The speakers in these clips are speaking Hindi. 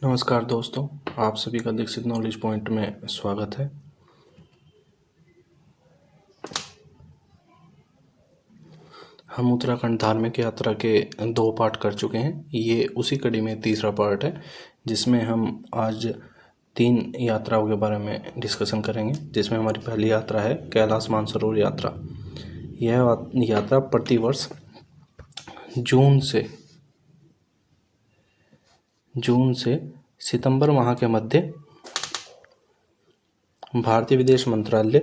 नमस्कार दोस्तों, आप सभी का दीक्षित नॉलेज पॉइंट में स्वागत है। हम उत्तराखंड धार्मिक यात्रा के 2 पार्ट कर चुके हैं। ये उसी कड़ी में तीसरा पार्ट है, जिसमें हम आज 3 यात्राओं के बारे में डिस्कशन करेंगे। जिसमें हमारी पहली यात्रा है कैलाश मानसरोवर यात्रा। यह यात्रा प्रतिवर्ष जून से सितंबर माह के मध्य भारतीय विदेश मंत्रालय,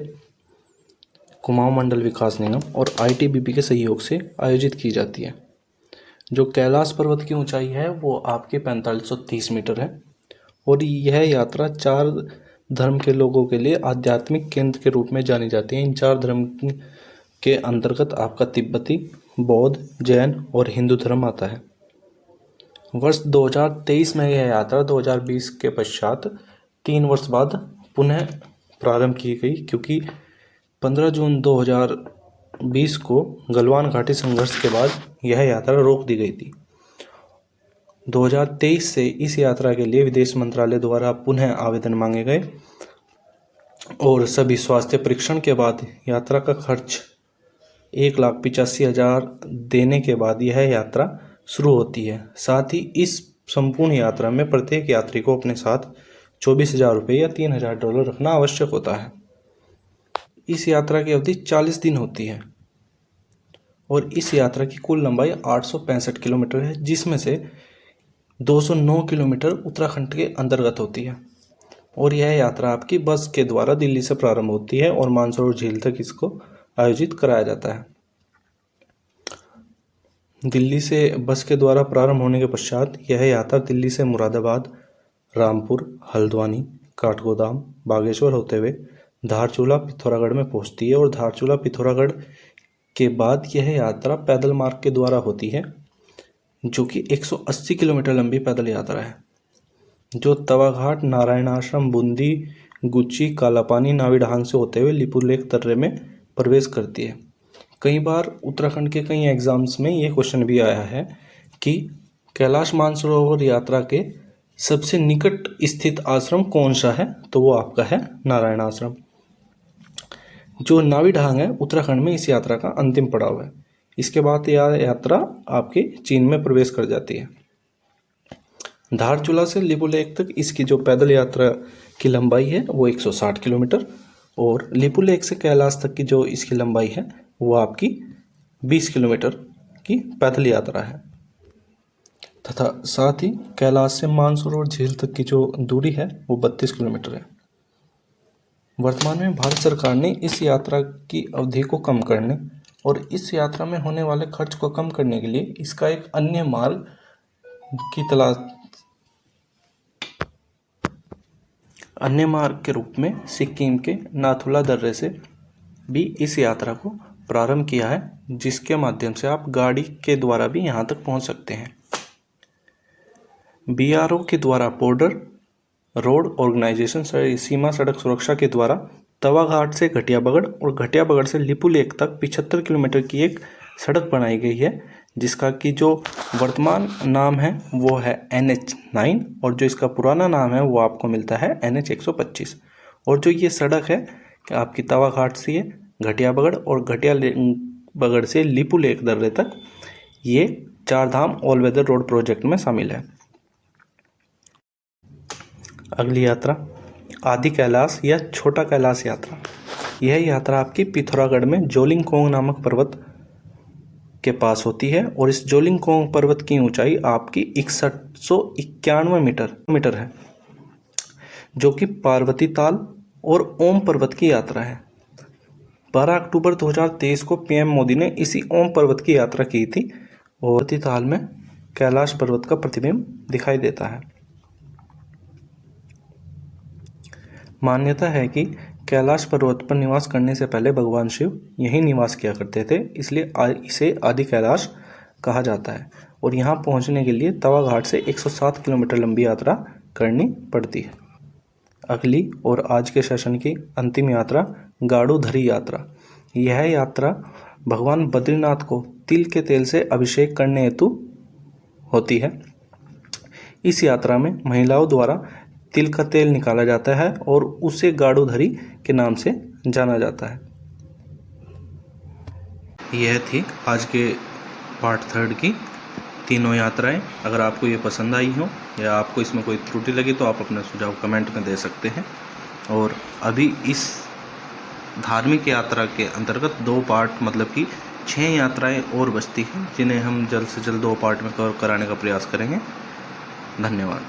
कुमाऊं मंडल विकास निगम और आईटीबीपी के सहयोग से आयोजित की जाती है। जो कैलाश पर्वत की ऊंचाई है वो आपके 4530 मीटर है और यह यात्रा 4 धर्म के लोगों के लिए आध्यात्मिक केंद्र के रूप में जानी जाती है। इन 4 धर्म के अंतर्गत आपका तिब्बती, बौद्ध, जैन और हिंदू धर्म आता है। वर्ष 2023 में यह यात्रा 2020 के पश्चात 3 वर्ष बाद पुनः प्रारंभ की गई, क्योंकि 15 जून 2020 को गलवान घाटी संघर्ष के बाद यह यात्रा रोक दी गई थी। 2023 से इस यात्रा के लिए विदेश मंत्रालय द्वारा पुनः आवेदन मांगे गए और सभी स्वास्थ्य परीक्षण के बाद यात्रा का खर्च 1,85,000 देने के बाद यह यात्रा शुरू होती है। साथ ही इस संपूर्ण यात्रा में प्रत्येक यात्री को अपने साथ 24,000 रुपये या $3,000 रखना आवश्यक होता है। इस यात्रा की अवधि 40 दिन होती है और इस यात्रा की कुल लंबाई 865 किलोमीटर है, जिसमें से 209 किलोमीटर उत्तराखंड के अंतर्गत होती है। और यह यात्रा आपकी बस के द्वारा दिल्ली से प्रारंभ होती है और मानसरोवर झील तक इसको आयोजित कराया जाता है। दिल्ली से बस के द्वारा प्रारंभ होने के पश्चात यह यात्रा दिल्ली से मुरादाबाद, रामपुर, हल्द्वानी, काठगोदाम, बागेश्वर होते हुए धारचूला, पिथौरागढ़ में पहुंचती है और धारचूला, पिथौरागढ़ के बाद यह यात्रा पैदल मार्ग के द्वारा होती है, जो कि 180 किलोमीटर लंबी पैदल यात्रा है, जो तवाघाट, नारायणाश्रम, बूंदी, गुच्ची, कालापानी, नावीढांग से होते हुए लिपुलेख दर्रे में प्रवेश करती है। कई बार उत्तराखंड के कई एग्जाम्स में ये क्वेश्चन भी आया है कि कैलाश मानसरोवर यात्रा के सबसे निकट स्थित आश्रम कौन सा है, तो वो आपका है नारायण आश्रम। जो नावीढांग है उत्तराखंड में इस यात्रा का अंतिम पड़ाव है। इसके बाद यह यात्रा आपके चीन में प्रवेश कर जाती है। धारचूला से लिपुलेख तक इसकी जो पैदल यात्रा की लंबाई है वो 160 किलोमीटर और लिपुलेख से कैलाश तक की जो इसकी लंबाई है वो आपकी 20 किलोमीटर की पैदल यात्रा है। तथा साथ ही कैलाश से मानसरोवर झील तक की जो दूरी है वो 32 किलोमीटर है। वर्तमान में भारत सरकार ने इस यात्रा की अवधि को कम करने और इस यात्रा में होने वाले खर्च को कम करने के लिए इसका एक अन्य मार्ग के रूप में सिक्किम के नाथुला दर्रे से भी इस यात्रा को प्रारंभ किया है, जिसके माध्यम से आप गाड़ी के द्वारा भी यहाँ तक पहुँच सकते हैं। बीआरओ के द्वारा बॉर्डर रोड ऑर्गेनाइजेशन सीमा सड़क सुरक्षा के द्वारा तवाघाट से घटियाबगड़ और घटियाबगड़ से लिपुलेख तक 75 किलोमीटर की एक सड़क बनाई गई है, जिसका कि जो वर्तमान नाम है वो है NH9 और जो इसका पुराना नाम है वो आपको मिलता है NH125। और जो ये सड़क है कि आपकी तवाघाट से घटियाबगड़ और घटियाबगड़ से लिपुलेख दर्रे तक ये 4 धाम ऑल वेदर रोड प्रोजेक्ट में शामिल है। अगली यात्रा आदि कैलाश या छोटा कैलाश यात्रा। यह यात्रा आपकी पिथौरागढ़ में जोलिंगकोंग नामक पर्वत के पास होती है और इस जोलिंगकोंग पर्वत की ऊंचाई आपकी 6191 मीटर है, जो कि पार्वती ताल और ओम पर्वत की यात्रा है। 12 अक्टूबर 2023 को पीएम मोदी ने इसी ओम पर्वत की यात्रा की थी और पार्वती ताल में कैलाश पर्वत का प्रतिबिंब दिखाई देता है। मान्यता है कि कैलाश पर्वत पर निवास करने से पहले भगवान शिव यहीं निवास किया करते थे, इसलिए इसे आदि कैलाश कहा जाता है। और यहाँ पहुँचने के लिए तवाघाट से 107 किलोमीटर लंबी यात्रा करनी पड़ती है। अगली और आज के सेशन की अंतिम यात्रा गाड़ूधरी यात्रा। यह यात्रा भगवान बद्रीनाथ को तिल के तेल से अभिषेक करने हेतु होती है। इस यात्रा में महिलाओं द्वारा तिल का तेल निकाला जाता है और उसे गाड़ोधरी के नाम से जाना जाता है। यह थी आज के पार्ट 3 की तीनों यात्राएं। अगर आपको ये पसंद आई हो या आपको इसमें कोई त्रुटि लगी तो आप अपना सुझाव कमेंट में दे सकते हैं। और अभी इस धार्मिक यात्रा के अंतर्गत 2 पार्ट मतलब कि 6 यात्राएं और बचती हैं, जिन्हें हम जल्द से जल्द 2 पार्ट में कवर कराने का प्रयास करेंगे। धन्यवाद।